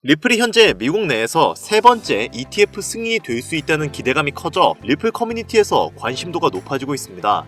리플이 현재 미국 내에서 세 번째 ETF 승인이 될 수 있다는 기대감이 커져 리플 커뮤니티에서 관심도가 높아지고 있습니다.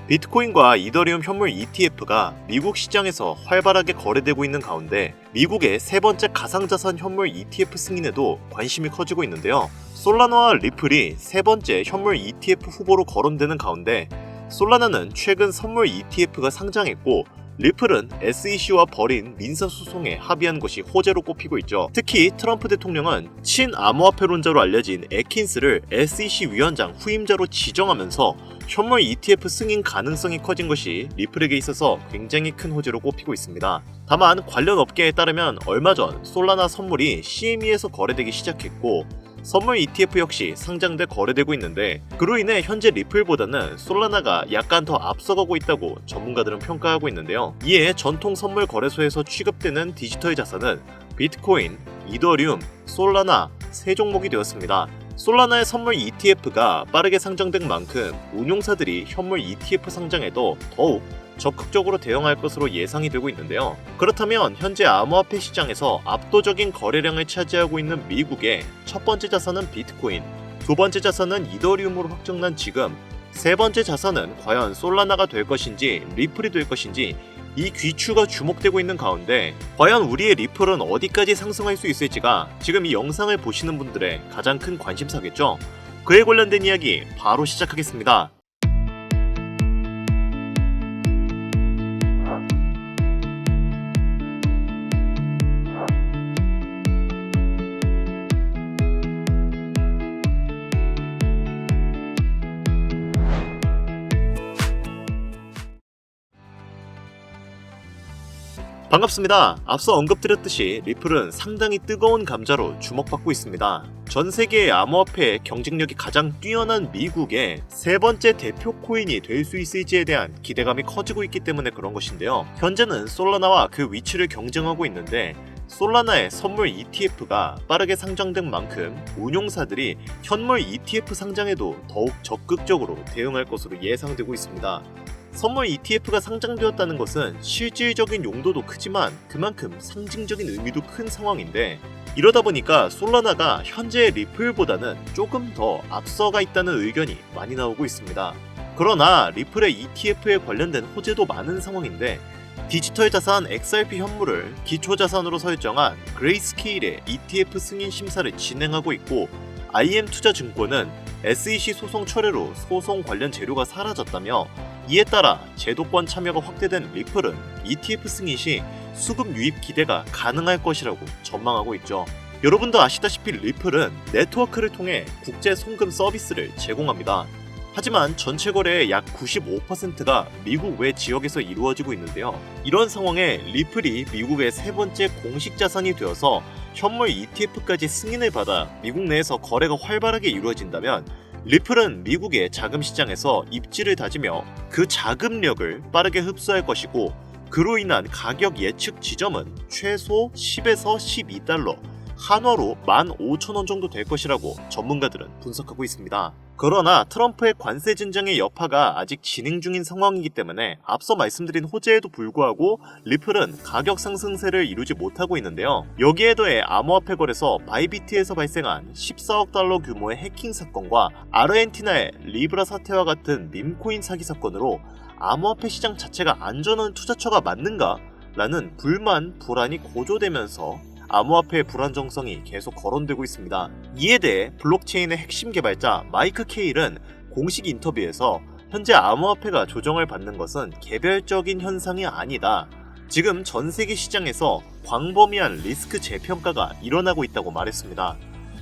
비트코인과 이더리움 현물 ETF가 미국 시장에서 활발하게 거래되고 있는 가운데 미국의 세 번째 가상자산 현물 ETF 승인에도 관심이 커지고 있는데요. 솔라나와 리플이 세 번째 현물 ETF 후보로 거론되는 가운데 솔라나는 최근 선물 ETF가 상장했고 리플은 SEC와 벌인 민사소송에 합의한 것이 호재로 꼽히고 있죠. 특히 트럼프 대통령은 친암호화폐론자로 알려진 애킨스를 SEC 위원장 후임자로 지정하면서 현물 ETF 승인 가능성이 커진 것이 리플에게 있어서 굉장히 큰 호재로 꼽히고 있습니다. 다만 관련 업계에 따르면 얼마 전 솔라나 선물이 CME에서 거래되기 시작했고 선물 ETF 역시 상장돼 거래되고 있는데 그로 인해 현재 리플보다는 솔라나가 약간 더 앞서가고 있다고 전문가들은 평가하고 있는데요. 이에 전통 선물 거래소에서 취급되는 디지털 자산은 비트코인, 이더리움, 솔라나 세 종목이 되었습니다. 솔라나의 선물 ETF가 빠르게 상장된 만큼 운용사들이 현물 ETF 상장에도 더욱 적극적으로 대응할 것으로 예상이 되고 있는데요. 그렇다면 현재 암호화폐 시장에서 압도적인 거래량을 차지하고 있는 미국의 첫 번째 자산은 비트코인, 두 번째 자산은 이더리움으로 확정난 지금 세 번째 자산은 과연 솔라나가 될 것인지 리플이 될 것인지 이 귀추가 주목되고 있는 가운데 과연 우리의 리플은 어디까지 상승할 수 있을지가 지금 이 영상을 보시는 분들의 가장 큰 관심사겠죠. 그에 관련된 이야기 바로 시작하겠습니다. 반갑습니다. 앞서 언급드렸듯이 리플은 상당히 뜨거운 감자로 주목받고 있습니다. 전 세계의 암호화폐의 경쟁력이 가장 뛰어난 미국의 세 번째 대표 코인이 될 수 있을지에 대한 기대감이 커지고 있기 때문에 그런 것인데요. 현재는 솔라나와 그 위치를 경쟁하고 있는데 솔라나의 선물 ETF가 빠르게 상장된 만큼 운용사들이 현물 ETF 상장에도 더욱 적극적으로 대응할 것으로 예상되고 있습니다. 선물 ETF가 상장되었다는 것은 실질적인 용도도 크지만 그만큼 상징적인 의미도 큰 상황인데 이러다 보니까 솔라나가 현재의 리플보다는 조금 더 앞서가 있다는 의견이 많이 나오고 있습니다. 그러나 리플의 ETF에 관련된 호재도 많은 상황인데 디지털 자산 XRP 현물을 기초자산으로 설정한 그레이스케일의 ETF 승인 심사를 진행하고 있고 IM투자증권은 SEC 소송 철회로 소송 관련 재료가 사라졌다며 이에 따라 제도권 참여가 확대된 리플은 ETF 승인 시 수급 유입 기대가 가능할 것이라고 전망하고 있죠. 여러분도 아시다시피 리플은 네트워크를 통해 국제 송금 서비스를 제공합니다. 하지만 전체 거래의 약 95%가 미국 외 지역에서 이루어지고 있는데요. 이런 상황에 리플이 미국의 세 번째 공식 자산이 되어서 현물 ETF까지 승인을 받아 미국 내에서 거래가 활발하게 이루어진다면 리플은 미국의 자금 시장에서 입지를 다지며 그 자금력을 빠르게 흡수할 것이고 그로 인한 가격 예측 지점은 최소 10에서 12달러, 한화로 15,000원 정도 될 것이라고 전문가들은 분석하고 있습니다. 그러나 트럼프의 관세 진정의 여파가 아직 진행 중인 상황이기 때문에 앞서 말씀드린 호재에도 불구하고 리플은 가격 상승세를 이루지 못하고 있는데요. 여기에 더해 암호화폐 거래소 바이비트에서 발생한 14억 달러 규모의 해킹 사건과 아르헨티나의 리브라 사태와 같은 밈코인 사기 사건으로 암호화폐 시장 자체가 안전한 투자처가 맞는가? 라는 불만이 고조되면서 암호화폐의 불안정성이 계속 거론되고 있습니다. 이에 대해 블록체인의 핵심 개발자 마이크 케일은 공식 인터뷰에서 현재 암호화폐가 조정을 받는 것은 개별적인 현상이 아니다. 지금 전 세계 시장에서 광범위한 리스크 재평가가 일어나고 있다고 말했습니다.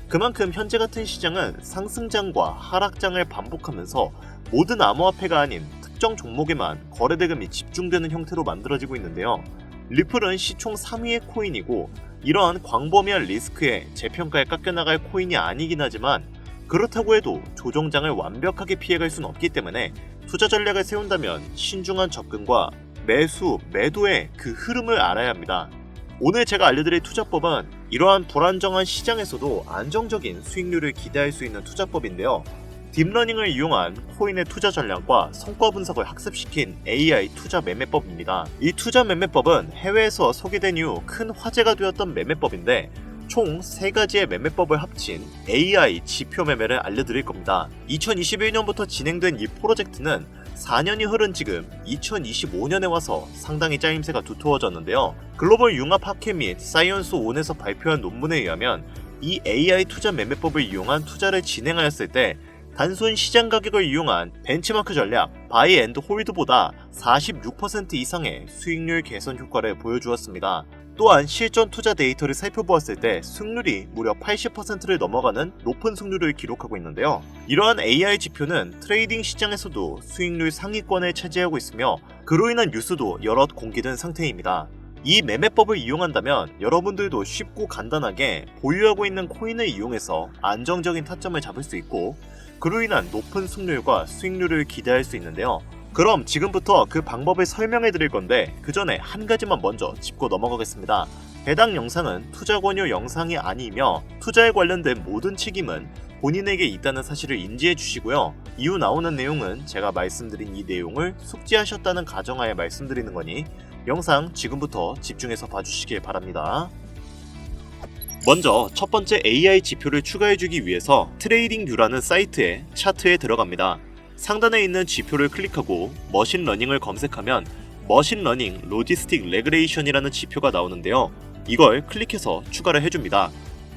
그만큼 현재 같은 시장은 상승장과 하락장을 반복하면서 모든 암호화폐가 아닌 특정 종목에만 거래 대금이 집중되는 형태로 만들어지고 있는데요. 리플은 시총 3위의 코인이고 이러한 광범위한 리스크에 재평가에 깎여나갈 코인이 아니긴 하지만 그렇다고 해도 조정장을 완벽하게 피해갈 수는 없기 때문에 투자 전략을 세운다면 신중한 접근과 매수, 매도의 그 흐름을 알아야 합니다. 오늘 제가 알려드릴 투자법은 이러한 불안정한 시장에서도 안정적인 수익률을 기대할 수 있는 투자법인데요. 딥러닝을 이용한 코인의 투자 전략과 성과 분석을 학습시킨 AI 투자 매매법입니다. 이 투자 매매법은 해외에서 소개된 이후 큰 화제가 되었던 매매법인데 총 3가지의 매매법을 합친 AI 지표 매매를 알려드릴 겁니다. 2021년부터 진행된 이 프로젝트는 4년이 흐른 지금 2025년에 와서 상당히 짜임새가 두터워졌는데요. 글로벌 융합 학회 및 사이언스 온에서 발표한 논문에 의하면 이 AI 투자 매매법을 이용한 투자를 진행하였을 때 단순 시장 가격을 이용한 벤치마크 전략 바이 앤드 홀드보다 46% 이상의 수익률 개선 효과를 보여주었습니다. 또한 실전 투자 데이터를 살펴보았을 때 승률이 무려 80%를 넘어가는 높은 승률을 기록하고 있는데요. 이러한 AI 지표는 트레이딩 시장에서도 수익률 상위권을 차지하고 있으며 그로 인한 뉴스도 여럿 공개된 상태입니다. 이 매매법을 이용한다면 여러분들도 쉽고 간단하게 보유하고 있는 코인을 이용해서 안정적인 타점을 잡을 수 있고 그로 인한 높은 승률과 수익률을 기대할 수 있는데요. 그럼 지금부터 그 방법을 설명해 드릴 건데 그 전에 한 가지만 먼저 짚고 넘어가겠습니다. 해당 영상은 투자 권유 영상이 아니며 투자에 관련된 모든 책임은 본인에게 있다는 사실을 인지해 주시고요. 이후 나오는 내용은 제가 말씀드린 이 내용을 숙지하셨다는 가정하에 말씀드리는 거니 영상 지금부터 집중해서 봐주시길 바랍니다. 먼저 첫 번째 AI 지표를 추가해주기 위해서 트레이딩뷰라는 사이트의 차트에 들어갑니다. 상단에 있는 지표를 클릭하고 머신러닝을 검색하면 머신러닝 로지스틱 레그레이션이라는 지표가 나오는데요. 이걸 클릭해서 추가를 해줍니다.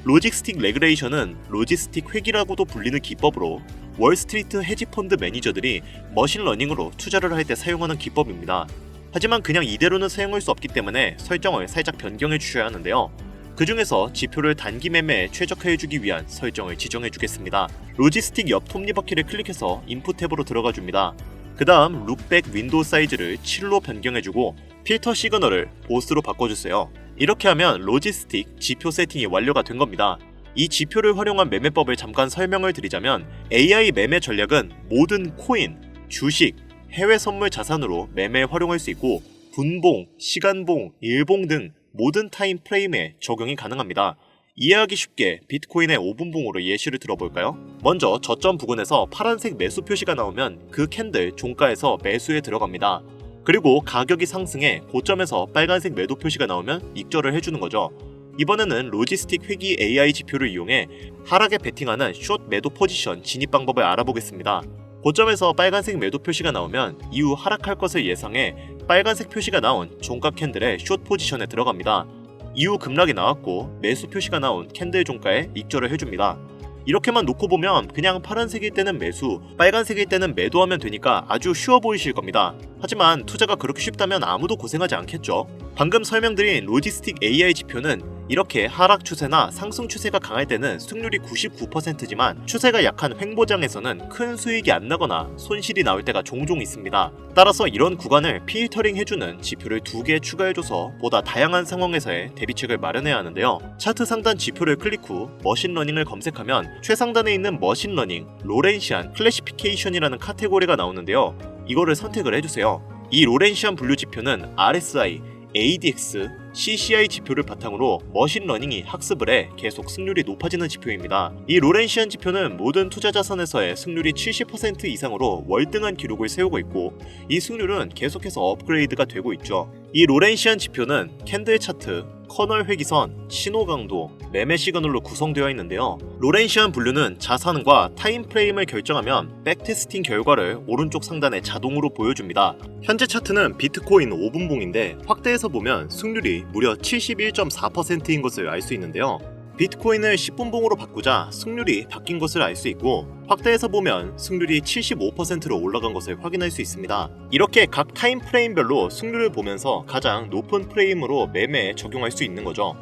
로지스틱 레그레이션은 로지스틱 회귀라고도 불리는 기법으로 월스트리트 헤지펀드 매니저들이 머신러닝으로 투자를 할 때 사용하는 기법입니다. 하지만 그냥 이대로는 사용할 수 없기 때문에 설정을 살짝 변경해 주셔야 하는데요. 그 중에서 지표를 단기 매매에 최적화해주기 위한 설정을 지정해주겠습니다. 로지스틱 옆 톱니바퀴를 클릭해서 인풋 탭으로 들어가줍니다. 그 다음 룩백 윈도우 사이즈를 7로 변경해주고 필터 시그널을 보스로 바꿔주세요. 이렇게 하면 로지스틱 지표 세팅이 완료가 된 겁니다. 이 지표를 활용한 매매법을 잠깐 설명을 드리자면 AI 매매 전략은 모든 코인, 주식, 해외 선물 자산으로 매매에 활용할 수 있고 분봉, 시간봉, 일봉 등 모든 타임 프레임에 적용이 가능합니다. 이해하기 쉽게 비트코인의 5분봉으로 예시를 들어볼까요? 먼저 저점 부근에서 파란색 매수 표시가 나오면 그 캔들 종가에서 매수에 들어갑니다. 그리고 가격이 상승해 고점에서 빨간색 매도 표시가 나오면 익절을 해주는 거죠. 이번에는 로지스틱 회귀 AI 지표를 이용해 하락에 베팅하는 숏 매도 포지션 진입 방법을 알아보겠습니다. 고점에서 빨간색 매도 표시가 나오면 이후 하락할 것을 예상해 빨간색 표시가 나온 종가 캔들의 숏 포지션에 들어갑니다. 이후 급락이 나왔고 매수 표시가 나온 캔들 종가에 익절을 해줍니다. 이렇게만 놓고 보면 그냥 파란색일 때는 매수, 빨간색일 때는 매도하면 되니까 아주 쉬워 보이실 겁니다. 하지만 투자가 그렇게 쉽다면 아무도 고생하지 않겠죠. 방금 설명드린 로지스틱 AI 지표는 이렇게 하락 추세나 상승 추세가 강할 때는 승률이 99%지만 추세가 약한 횡보장에서는 큰 수익이 안 나거나 손실이 나올 때가 종종 있습니다. 따라서 이런 구간을 필터링 해주는 지표를 2개 추가해줘서 보다 다양한 상황에서의 대비책을 마련해야 하는데요. 차트 상단 지표를 클릭 후 머신러닝을 검색하면 최상단에 있는 머신러닝 로렌시안 클래시피케이션이라는 카테고리가 나오는데요. 이거를 선택을 해주세요. 이 로렌시안 분류 지표는 RSI, ADX, CCI 지표를 바탕으로 머신러닝이 학습을 해 계속 승률이 높아지는 지표입니다. 이 로렌시안 지표는 모든 투자 자산에서의 승률이 70% 이상으로 월등한 기록을 세우고 있고 이 승률은 계속해서 업그레이드가 되고 있죠. 이 로렌시안 지표는 캔들 차트, 커널 회기선, 신호 강도, 매매 시그널로 구성되어 있는데요. 로렌시안 분류는 자산과 타임프레임을 결정하면 백테스팅 결과를 오른쪽 상단에 자동으로 보여줍니다. 현재 차트는 비트코인 5분봉인데 확대해서 보면 승률이 무려 71.4%인 것을 알 수 있는데요. 비트코인을 10분봉으로 바꾸자 승률이 바뀐 것을 알 수 있고 확대해서 보면 승률이 75%로 올라간 것을 확인할 수 있습니다. 이렇게 각 타임 프레임별로 승률을 보면서 가장 높은 프레임으로 매매에 적용할 수 있는 거죠.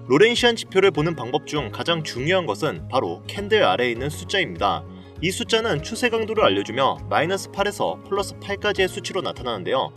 로렌시안 지표를 보는 방법 중 가장 중요한 것은 바로 캔들 아래에 있는 숫자입니다. 이 숫자는 추세 강도를 알려주며 마이너스 8에서 플러스 8까지의 수치로 나타나는데요.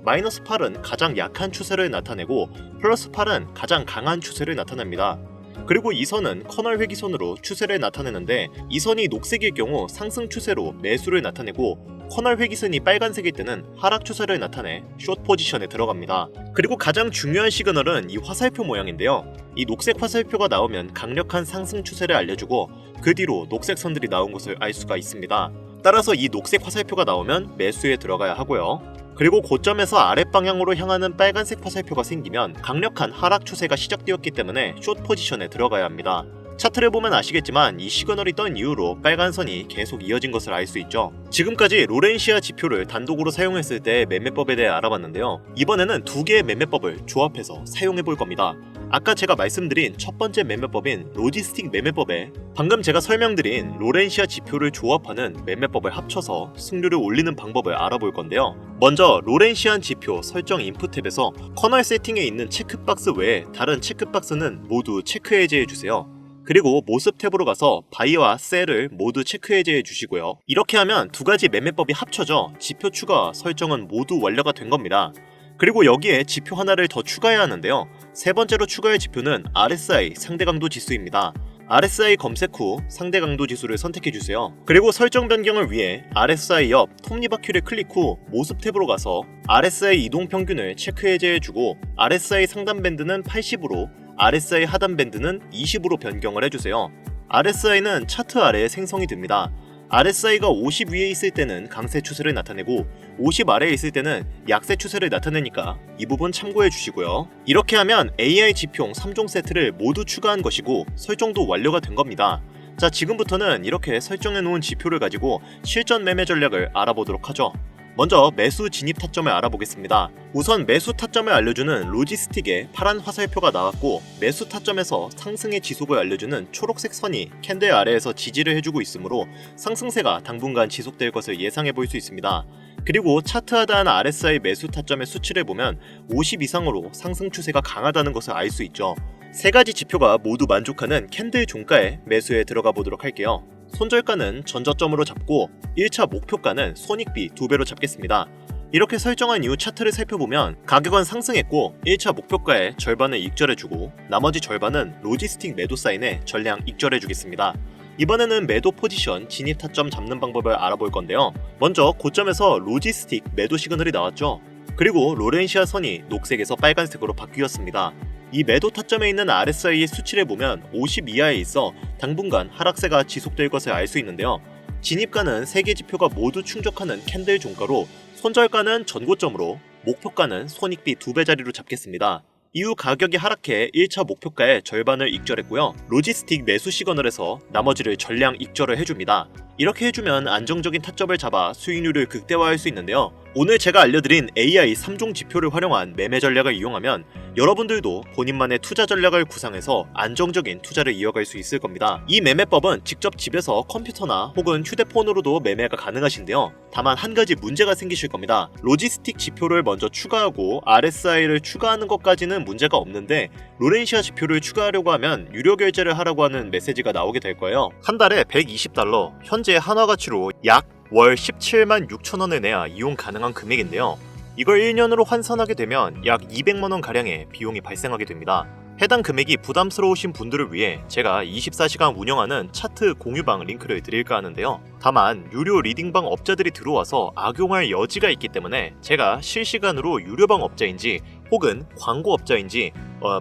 마이너스 8은 가장 약한 추세를 나타내고 플러스 8은 가장 강한 추세를 나타냅니다. 그리고 이 선은 커널 회기선으로 추세를 나타내는데 이 선이 녹색일 경우 상승 추세로 매수를 나타내고 커널 회기선이 빨간색일 때는 하락 추세를 나타내 숏 포지션에 들어갑니다. 그리고 가장 중요한 시그널은 이 화살표 모양인데요. 이 녹색 화살표가 나오면 강력한 상승 추세를 알려주고 그 뒤로 녹색 선들이 나온 것을 알 수가 있습니다. 따라서 이 녹색 화살표가 나오면 매수에 들어가야 하고요. 그리고 고점에서 아랫방향으로 향하는 빨간색 화살표가 생기면 강력한 하락 추세가 시작되었기 때문에 숏 포지션에 들어가야 합니다. 차트를 보면 아시겠지만 이 시그널이 떤 이후로 빨간 선이 계속 이어진 것을 알 수 있죠. 지금까지 로렌시아 지표를 단독으로 사용했을 때 매매법에 대해 알아봤는데요. 이번에는 두 개의 매매법을 조합해서 사용해 볼 겁니다. 아까 제가 말씀드린 첫 번째 매매법인 로지스틱 매매법에 방금 제가 설명드린 로렌시아 지표를 조합하는 매매법을 합쳐서 승률을 올리는 방법을 알아볼 건데요. 먼저 로렌시안 지표 설정 인풋 탭에서 커널 세팅에 있는 체크박스 외에 다른 체크박스는 모두 체크 해제해 주세요. 그리고 모습 탭으로 가서 바이와 셀을 모두 체크 해제해 주시고요. 이렇게 하면 두 가지 매매법이 합쳐져 지표 추가 설정은 모두 완료가 된 겁니다. 그리고 여기에 지표 하나를 더 추가해야 하는데요. 세 번째로 추가할 지표는 RSI 상대강도 지수입니다. RSI 검색 후 상대강도 지수를 선택해주세요. 그리고 설정 변경을 위해 RSI 옆 톱니바퀴를 클릭 후 모습 탭으로 가서 RSI 이동평균을 체크 해제해주고 RSI 상단 밴드는 80으로 RSI 하단 밴드는 20으로 변경을 해주세요. RSI는 차트 아래에 생성이 됩니다. RSI가 50 위에 있을 때는 강세 추세를 나타내고 50 아래에 있을 때는 약세 추세를 나타내니까 이 부분 참고해 주시고요. 이렇게 하면 AI 지표용 3종 세트를 모두 추가한 것이고 설정도 완료가 된 겁니다. 자, 지금부터는 이렇게 설정해 놓은 지표를 가지고 실전 매매 전략을 알아보도록 하죠. 먼저 매수 진입 타점을 알아보겠습니다. 우선 매수 타점을 알려주는 로지스틱에 파란 화살표가 나왔고 매수 타점에서 상승의 지속을 알려주는 초록색 선이 캔들 아래에서 지지를 해주고 있으므로 상승세가 당분간 지속될 것을 예상해 볼 수 있습니다. 그리고 차트 하단 RSI 매수 타점의 수치를 보면 50 이상으로 상승 추세가 강하다는 것을 알 수 있죠. 세 가지 지표가 모두 만족하는 캔들 종가에 매수에 들어가 보도록 할게요. 손절가는 전저점으로 잡고 1차 목표가는 손익비 2배로 잡겠습니다. 이렇게 설정한 이후 차트를 살펴보면 가격은 상승했고 1차 목표가의 절반을 익절해주고 나머지 절반은 로지스틱 매도 사인에 전량 익절해주겠습니다. 이번에는 매도 포지션 진입 타점 잡는 방법을 알아볼 건데요. 먼저 고점에서 로지스틱 매도 시그널이 나왔죠. 그리고 로렌시아 선이 녹색에서 빨간색으로 바뀌었습니다. 이 매도 타점에 있는 RSI의 수치를 보면 50 이하에 있어 당분간 하락세가 지속될 것을 알 수 있는데요. 진입가는 3개 지표가 모두 충족하는 캔들 종가로 손절가는 전고점으로 목표가는 손익비 2배 자리로 잡겠습니다. 이후 가격이 하락해 1차 목표가의 절반을 익절했고요. 로지스틱 매수 시그널에서 나머지를 전량 익절을 해줍니다. 이렇게 해주면 안정적인 타점을 잡아 수익률을 극대화할 수 있는데요. 오늘 제가 알려드린 AI 3종 지표를 활용한 매매 전략을 이용하면 여러분들도 본인만의 투자 전략을 구상해서 안정적인 투자를 이어갈 수 있을 겁니다. 이 매매법은 직접 집에서 컴퓨터나 혹은 휴대폰으로도 매매가 가능하신데요. 다만 한 가지 문제가 생기실 겁니다. 로지스틱 지표를 먼저 추가하고 RSI를 추가하는 것까지는 문제가 없는데 로렌시아 지표를 추가하려고 하면 유료 결제를 하라고 하는 메시지가 나오게 될 거예요. 한 달에 $120, 현재 한화 가치로 약 월 17만 6천 원을 내야 이용 가능한 금액인데요. 이걸 1년으로 환산하게 되면 약 200만 원 가량의 비용이 발생하게 됩니다. 해당 금액이 부담스러우신 분들을 위해 제가 24시간 운영하는 차트 공유방 링크를 드릴까 하는데요. 다만 유료 리딩방 업자들이 들어와서 악용할 여지가 있기 때문에 제가 실시간으로 유료방 업자인지 혹은 광고 업자인지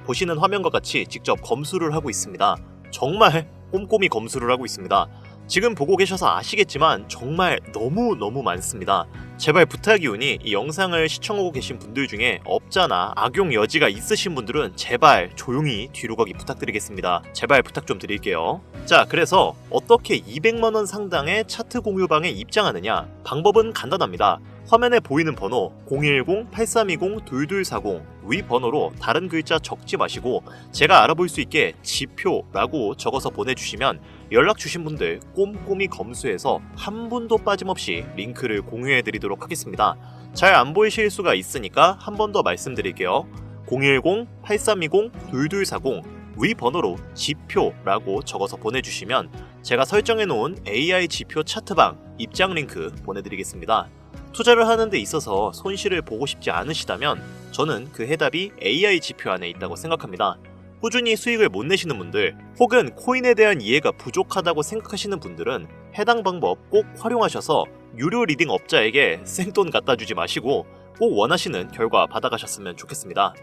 보시는 화면과 같이 직접 검수를 하고 있습니다. 정말 꼼꼼히 검수를 하고 있습니다. 지금 보고 계셔서 아시겠지만 정말 너무 많습니다. 제발 부탁이오니 이 영상을 시청하고 계신 분들 중에 업자나 악용 여지가 있으신 분들은 제발 조용히 뒤로 가기 부탁드리겠습니다. 제발 부탁 좀 드릴게요. 자, 그래서 어떻게 200만원 상당의 차트 공유방에 입장하느냐? 방법은 간단합니다. 화면에 보이는 번호 010-8320-2240 위 번호로 다른 글자 적지 마시고 제가 알아볼 수 있게 지표라고 적어서 보내주시면 연락 주신 분들 꼼꼼히 검수해서 한 분도 빠짐없이 링크를 공유해드리도록 하겠습니다. 잘 안 보이실 수가 있으니까 한 번 더 말씀드릴게요. 010-8320-2240 위 번호로 지표라고 적어서 보내주시면 제가 설정해놓은 AI 지표 차트방 입장 링크 보내드리겠습니다. 투자를 하는 데 있어서 손실을 보고 싶지 않으시다면 저는 그 해답이 AI 지표 안에 있다고 생각합니다. 꾸준히 수익을 못 내시는 분들 혹은 코인에 대한 이해가 부족하다고 생각하시는 분들은 해당 방법 꼭 활용하셔서 유료 리딩 업자에게 생돈 갖다 주지 마시고 꼭 원하시는 결과 받아가셨으면 좋겠습니다.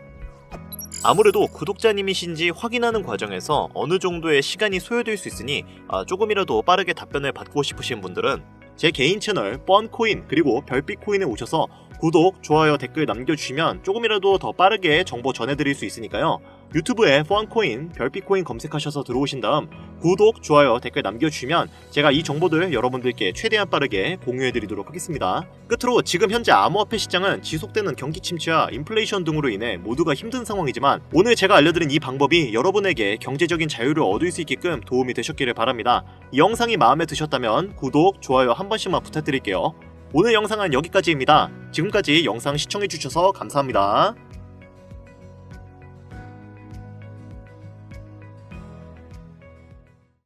아무래도 구독자님이신지 확인하는 과정에서 어느 정도의 시간이 소요될 수 있으니 조금이라도 빠르게 답변을 받고 싶으신 분들은 제 개인 채널 뻔코인 그리고 별빛코인에 오셔서 구독, 좋아요, 댓글 남겨주시면 조금이라도 더 빠르게 정보 전해드릴 수 있으니까요. 유튜브에 펀코인, 별빛코인 검색하셔서 들어오신 다음 구독, 좋아요, 댓글 남겨주시면 제가 이 정보들 여러분들께 최대한 빠르게 공유해드리도록 하겠습니다. 끝으로 지금 현재 암호화폐 시장은 지속되는 경기 침체와 인플레이션 등으로 인해 모두가 힘든 상황이지만 오늘 제가 알려드린 이 방법이 여러분에게 경제적인 자유를 얻을 수 있게끔 도움이 되셨기를 바랍니다. 이 영상이 마음에 드셨다면 구독, 좋아요 한 번씩만 부탁드릴게요. 오늘 영상은 여기까지입니다. 지금까지 영상 시청해주셔서 감사합니다.